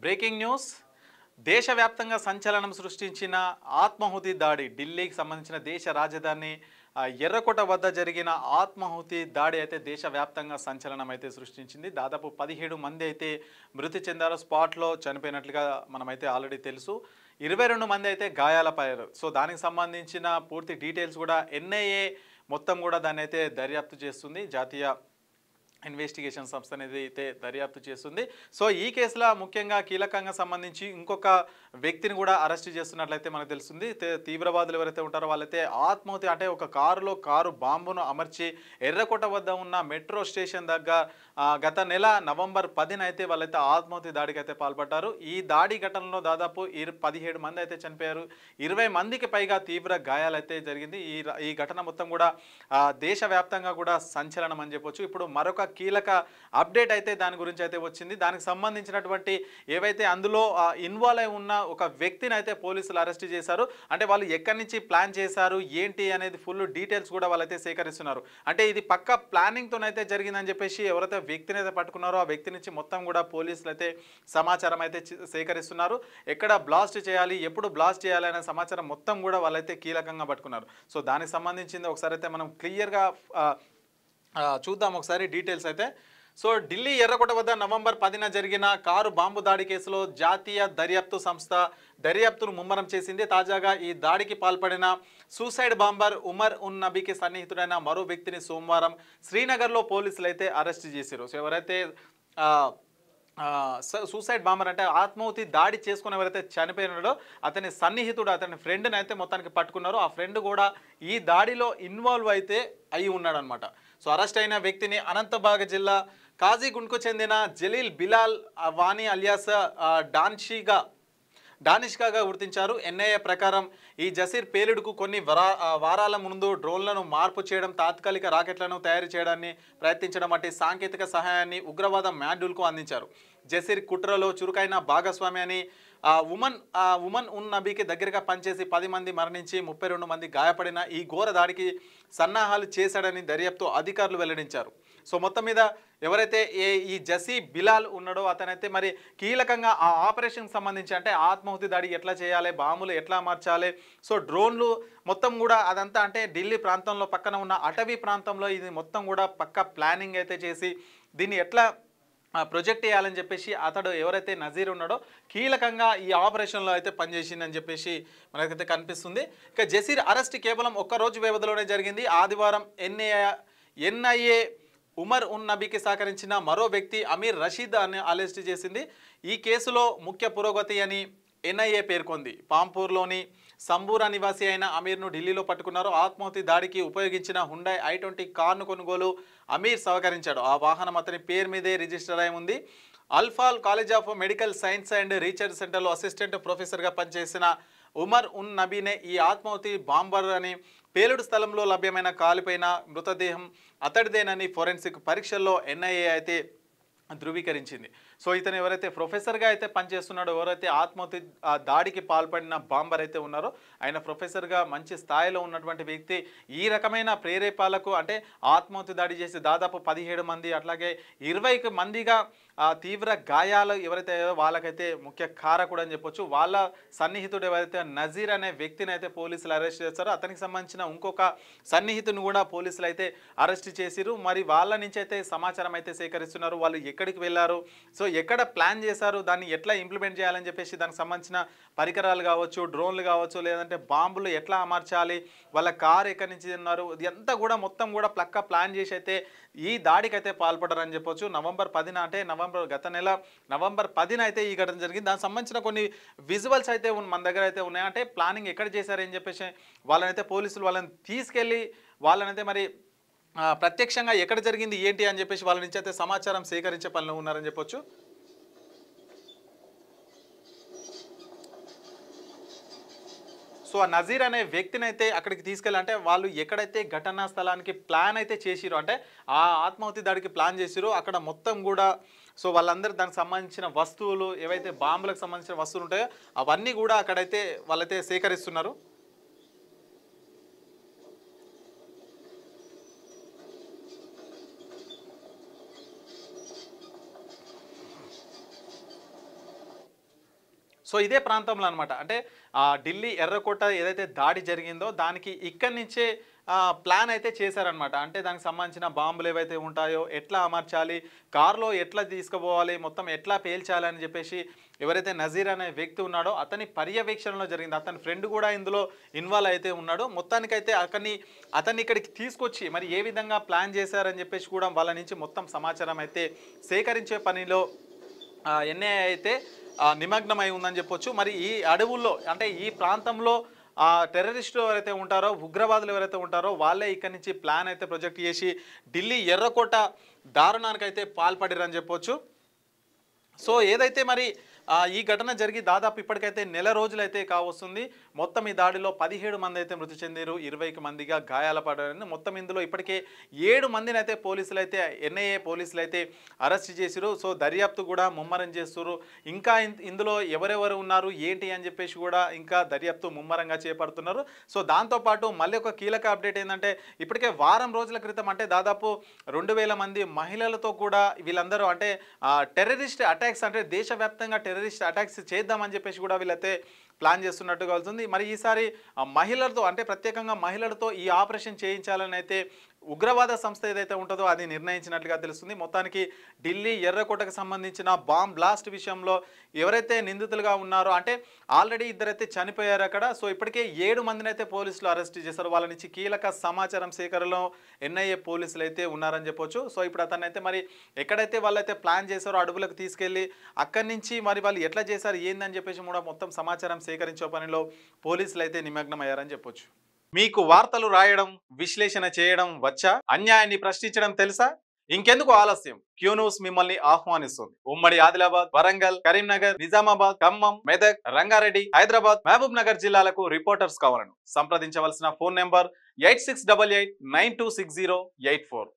Breaking news దేశవ్యాప్తంగా సంచలనం సృష్టించిన ఆత్మాహుతి దాడి ఢిల్లీకి సంబంధించిన దేశ రాజధాని ఎర్రకోట వద్ద జరిగిన ఆత్మాహుతి దాడి అయితే దేశవ్యాప్తంగా సంచలనం అయితే సృష్టించింది. దాదాపు 17 మంది అయితే మృతి చెందారు, స్పాట్లో చనిపోయినట్లుగా మనమైతే ఆల్రెడీ తెలుసు. 22 మంది అయితే గాయాలపయ్యారు. సో దానికి సంబంధించిన పూర్తి డీటెయిల్స్ కూడా ఎన్ఐఏ మొత్తం కూడా దాన్ని అయితే దర్యాప్తు చేస్తుంది. జాతీయ ఇన్వెస్టిగేషన్ సంస్థ అనేది అయితే దర్యాప్తు చేస్తుంది. సో ఈ కేసులో ముఖ్యంగా కీలకంగా సంబంధించి ఇంకొక వ్యక్తిని కూడా అరెస్ట్ చేస్తున్నట్లయితే మనకు తెలుస్తుంది. తీవ్రవాదులు ఎవరైతే ఉంటారో వాళ్ళైతే ఆత్మాహుతి అంటే ఒక కారు బాంబును అమర్చి ఎర్రకోట వద్ద ఉన్న మెట్రో స్టేషన్ దగ్గర గత నెల నవంబర్ 10న అయితే వాళ్ళైతే ఆత్మాహుతి దాడికి అయితే పాల్పడ్డారు. ఈ దాడి ఘటనలో దాదాపు 17 మంది అయితే చనిపోయారు, 20 మందికి పైగా తీవ్ర గాయాలైతే జరిగింది. ఈ ఘటన మొత్తం కూడా దేశవ్యాప్తంగా కూడా సంచలనం అని చెప్పొచ్చు. ఇప్పుడు మరొక కీలక అప్డేట్ అయితే దాని గురించి అయితే వచ్చింది. దానికి సంబంధించినటువంటి ఏవైతే అందులో ఇన్వాల్వ్ అయి ఉన్న ఒక వ్యక్తిని అయితే పోలీసులు అరెస్ట్ చేశారు. అంటే వాళ్ళు ఎక్కడి నుంచి ప్లాన్ చేశారు ఏంటి అనేది ఫుల్ డీటెయిల్స్ కూడా వాళ్ళైతే సేకరిస్తున్నారు. అంటే ఇది పక్క ప్లానింగ్తోనైతే జరిగిందని చెప్పేసి ఎవరైతే వ్యక్తిని అయితే పట్టుకున్నారో ఆ వ్యక్తి నుంచి మొత్తం కూడా పోలీసులు అయితే సమాచారం అయితే సేకరిస్తున్నారు. ఎక్కడ బ్లాస్ట్ చేయాలి, ఎప్పుడు బ్లాస్ట్ చేయాలి అనే సమాచారం మొత్తం కూడా వాళ్ళైతే కీలకంగా పట్టుకున్నారు. సో దానికి సంబంధించింది ఒకసారి అయితే మనం క్లియర్గా చూద్దాం ఒకసారి డీటెయిల్స్ అయితే. సో ఢిల్లీ ఎర్రకోట వద్ద నవంబర్ 10న జరిగిన కారు బాంబు దాడి కేసులో జాతీయ దర్యాప్తు సంస్థ దర్యాప్తును ముమ్మరం చేసింది. తాజాగా ఈ దాడికి పాల్పడిన సూసైడ్ బాంబర్ ఉమర్ ఉన్ నబీకి సన్నిహితుడైన మరో వ్యక్తిని సోమవారం శ్రీనగర్లో పోలీసులు అయితే అరెస్ట్ చేశారు. సో ఎవరైతే సూసైడ్ బాంబర్ అంటే ఆత్మాహుతి దాడి చేసుకుని ఎవరైతే చనిపోయినాడో అతని సన్నిహితుడు, అతని ఫ్రెండ్ని అయితే మొత్తానికి పట్టుకున్నారు. ఆ ఫ్రెండ్ కూడా ఈ దాడిలో ఇన్వాల్వ్ అయితే అయి ఉన్నాడు అనమాట. సో అరెస్ట్ అయిన వ్యక్తిని అనంతబాగ్ జిల్లా కాజీగుండ్కు చెందిన జలీల్ బిలాల్ వానీ అలియాస్ డానిష్కాగా గుర్తించారు. ఎన్ఐఏ ప్రకారం ఈ జసీర్ పేలుడుకు కొన్ని వారాల ముందు డ్రోన్లను మార్పు చేయడం, తాత్కాలిక రాకెట్లను తయారు చేయడాన్ని ప్రయత్నించడం వంటి సాంకేతిక సహాయాన్ని ఉగ్రవాద మాడ్యూల్కు అందించారు. జసీర్ కుట్రలో చురుకైన భాగస్వామి అని ఉమన్ ఉన్ నబీకి దగ్గరగా పనిచేసి 10 మంది మరణించి 32 మంది గాయపడిన ఈ ఘోర దాడికి సన్నాహాలు చేశాడని దర్యాప్తు అధికారులు వెల్లడించారు. సో మొత్తం మీద ఎవరైతే ఈ జసీ బిలాల్ ఉన్నాడో అతనైతే మరి కీలకంగా ఆ ఆపరేషన్కి సంబంధించి అంటే ఆత్మాహుతి దాడి ఎట్లా చేయాలి, బాంబులు ఎట్లా మార్చాలి, సో డ్రోన్లు మొత్తం కూడా అదంతా అంటే ఢిల్లీ ప్రాంతంలో పక్కన ఉన్న అటవీ ప్రాంతంలో ఇది మొత్తం కూడా పక్క ప్లానింగ్ అయితే చేసి దీన్ని ఎట్లా ప్రొజెక్ట్ చేయాలని చెప్పేసి అతడు ఎవరైతే నజీర్ ఉన్నాడో కీలకంగా ఈ ఆపరేషన్లో అయితే పనిచేసిందని చెప్పేసి మనకైతే కనిపిస్తుంది. ఇక జసీర్ అరెస్ట్ కేవలం ఒక్కరోజు వ్యవధిలోనే జరిగింది. ఆదివారం ఎన్ఐఏ ఉమర్ ఉన్ నబీకి సహకరించిన మరో వ్యక్తి అమీర్ రషీద్ అని అరెస్ట్ చేసింది. ఈ కేసులో ముఖ్య పురోగతి అని ఎన్ఐఏ పేర్కొంది. పాంపూర్లోని సంబూరా నివాసి అయిన అమీర్ను ఢిల్లీలో పట్టుకున్నారు. ఆత్మాహుతి దాడికి ఉపయోగించిన హుండాయ్ i20 కార్ను కొనుగోలు అమీర్ సహకరించాడు. ఆ వాహనం అతని పేరు మీదే రిజిస్టర్ అయి ఉంది. Alfalah college of medical science and research సెంటర్లో అసిస్టెంట్ ప్రొఫెసర్గా పనిచేసిన ఉమర్ ఉన్ నబీనే ఈ ఆత్మాహుతి బాంబర్ అని పేలుడు స్థలంలో లభ్యమైన కాలిపోయిన మృతదేహం అతడిదేనని ఫోరెన్సిక్ పరీక్షల్లో ఎన్ఐఏ అయితే ధృవీకరించింది. సో ఇతను ఎవరైతే ప్రొఫెసర్గా అయితే పనిచేస్తున్నాడో, ఎవరైతే ఆత్మహత్య దాడికి పాల్పడిన బాంబర్ అయితే ఉన్నారో ఆయన ప్రొఫెసర్గా మంచి స్థాయిలో ఉన్నటువంటి వ్యక్తి ఈ రకమైన ప్రేరేపాలకు అంటే ఆత్మహత్య దాడి చేసి దాదాపు 17 మంది అట్లాగే 20 మందిగా తీవ్ర గాయాలు ఎవరైతే వాళ్ళకైతే ముఖ్య కారకుడు అని చెప్పొచ్చు. వాళ్ళ సన్నిహితుడు ఎవరైతే నజీర్ అనే వ్యక్తిని అయితే పోలీసులు అరెస్ట్ చేస్తారో అతనికి సంబంధించిన ఇంకొక సన్నిహితుని కూడా పోలీసులు అయితే అరెస్ట్ చేసిరు. మరి వాళ్ళ నుంచి అయితే సమాచారం అయితే సేకరిస్తున్నారు. వాళ్ళు ఎక్కడికి వెళ్ళారు, సో ఎక్కడ ప్లాన్ చేశారు, దాన్ని ఎట్లా ఇంప్లిమెంట్ చేయాలని చెప్పేసి దానికి సంబంధించిన పరికరాలు కావచ్చు, డ్రోన్లు కావచ్చు, లేదంటే బాంబులు ఎట్లా అమర్చాలి, వాళ్ళ కారు ఎక్కడి నుంచి ఉన్నారు, ఇదంతా కూడా మొత్తం కూడా ప్లాన్ చేసి అయితే ఈ దాడికి అయితే పాల్పడ్డారని చెప్పొచ్చు. నవంబర్ 10న అంటే గత నెల నవంబర్ 10న అయితే ఈ ఘటన జరిగింది. దానికి సంబంధించిన కొన్ని విజువల్స్ అయితే మన దగ్గర అయితే ఉన్నాయి. అంటే ప్లానింగ్ ఎక్కడ చేశారని చెప్పేసి వాళ్ళనైతే పోలీసులు వాళ్ళని తీసుకెళ్ళి వాళ్ళనైతే మరి ప్రత్యక్షంగా ఎక్కడ జరిగింది ఏంటి అని చెప్పేసి వాళ్ళ నుంచి అయితే సమాచారం సేకరించే పనిలో ఉన్నారని చెప్పొచ్చు. సో ఆ నజీర్ అనే వ్యక్తిని అయితే అక్కడికి తీసుకెళ్ళాలంటే వాళ్ళు ఎక్కడైతే ఘటనా స్థలానికి ప్లాన్ అయితే చేసిరో అంటే ఆ ఆత్మాహుతి దాడికి ప్లాన్ చేసిరో అక్కడ మొత్తం కూడా సో వాళ్ళందరూ దానికి సంబంధించిన వస్తువులు ఏవైతే బాంబులకు సంబంధించిన వస్తువులు ఉంటాయో అవన్నీ కూడా అక్కడైతే వాళ్ళైతే సేకరిస్తున్నారు. సో ఇదే ప్రాంతంలో అనమాట. అంటే ఢిల్లీ ఎర్రకోట ఏదైతే దాడి జరిగిందో దానికి ఇక్కడి నుంచే ప్లాన్ అయితే చేశారనమాట. అంటే దానికి సంబంధించిన బాంబులు ఏవైతే ఉంటాయో ఎట్లా అమర్చాలి, కారులో ఎట్లా తీసుకుపోవాలి, మొత్తం ఎట్లా పేల్చాలి అని చెప్పేసి ఎవరైతే నజీర్ అనే వ్యక్తి ఉన్నాడో అతని పర్యవేక్షణలో జరిగింది. అతని ఫ్రెండ్ కూడా ఇందులో ఇన్వాల్వ్ అయితే ఉన్నాడు. మొత్తానికైతే అతన్ని ఇక్కడికి తీసుకొచ్చి మరి ఏ విధంగా ప్లాన్ చేశారని చెప్పేసి కూడా వాళ్ళ నుంచి మొత్తం సమాచారం అయితే సేకరించే పనిలో ఎన్ఐఏ అయితే నిమగ్నమై ఉందని చెప్పొచ్చు. మరి ఈ అడవుల్లో అంటే ఈ ప్రాంతంలో టెర్రరిస్టులు ఎవరైతే ఉంటారో, ఉగ్రవాదులు ఎవరైతే ఉంటారో వాళ్ళే ఇక్కడి నుంచి ప్లాన్ అయితే ప్రొజెక్ట్ చేసి ఢిల్లీ ఎర్రకోట దారుణానికి అయితే పాల్పడిరని చెప్పొచ్చు. సో ఏదైతే మరి ఈ ఘటన జరిగి దాదాపు ఇప్పటికైతే నెల రోజులైతే కావస్తుంది. మొత్తం ఈ దాడిలో 17 మంది అయితే మృతి చెందారు, 20కి మందిగా గాయాల పడారని. మొత్తం ఇందులో ఇప్పటికే 7 మందిని అయితే పోలీసులు అయితే ఎన్ఐఏ పోలీసులు అయితే అరెస్ట్ చేసిరు. సో దర్యాప్తు కూడా ముమ్మరం చేస్తున్నారు. ఇంకా ఇందులో ఎవరెవరు ఉన్నారు ఏంటి అని చెప్పేసి కూడా ఇంకా దర్యాప్తు ముమ్మరంగా చేపడుతున్నారు. సో దాంతోపాటు మళ్ళీ ఒక కీలక అప్డేట్ ఏంటంటే ఇప్పటికే వారం రోజుల క్రితం అంటే దాదాపు 2000 మంది మహిళలతో కూడా వీళ్ళందరూ అంటే టెర్రరిస్ట్ అటాక్స్ అంటే దేశవ్యాప్తంగా టెర్రరిస్ట్ అటాక్స్ చేద్దామని చెప్పేసి కూడా వీళ్ళైతే ప్లాన్ చేస్తున్నట్టుగా అవుతుంది. మరి ఈసారి మహిళలతో అంటే ప్రత్యేకంగా మహిళలతో ఈ ఆపరేషన్ చేయించాలని అయితే ఉగ్రవాద సంస్థ ఏదైతే ఉంటుందో అది నిర్ణయించినట్లుగా తెలుస్తుంది. మొత్తానికి ఢిల్లీ ఎర్రకోటకు సంబంధించిన బాంబ్ బ్లాస్ట్ విషయంలో ఎవరైతే నిందితులుగా ఉన్నారో అంటే ఆల్రెడీ ఇద్దరైతే చనిపోయారు అక్కడ. సో ఇప్పటికే 7 మందిని అయితే పోలీసులు అరెస్ట్ చేశారు. వాళ్ళ నుంచి కీలక సమాచారం సేకరణలో ఎన్ఐఏ పోలీసులు అయితే ఉన్నారని చెప్పొచ్చు. సో ఇప్పుడు అతన్ని అయితే మరి ఎక్కడైతే వాళ్ళైతే ప్లాన్ చేశారో అడవులకు తీసుకెళ్ళి అక్కడి నుంచి మరి వాళ్ళు ఎట్లా చేశారు ఏందని చెప్పేసి కూడా మొత్తం సమాచారం సేకరించే పనిలో పోలీసులు అయితే నిమగ్నమయ్యారని చెప్పొచ్చు. మీకు వార్తలు రాయడం, విశ్లేషణ చేయడం వచ్చా? అన్యాయాన్ని ప్రశ్నించడం తెలుసా? ఇంకెందుకు ఆలస్యం? క్యూ న్యూస్ మిమ్మల్ని ఆహ్వానిస్తుంది. ఉమ్మడి ఆదిలాబాద్, వరంగల్, కరీంనగర్, నిజామాబాద్, ఖమ్మం, మెదక్, రంగారెడ్డి, హైదరాబాద్, మహబూబ్ నగర్ జిల్లాలకు రిపోర్టర్స్ కావాలను సంప్రదించవలసిన ఫోన్ నెంబర్ 8688926084.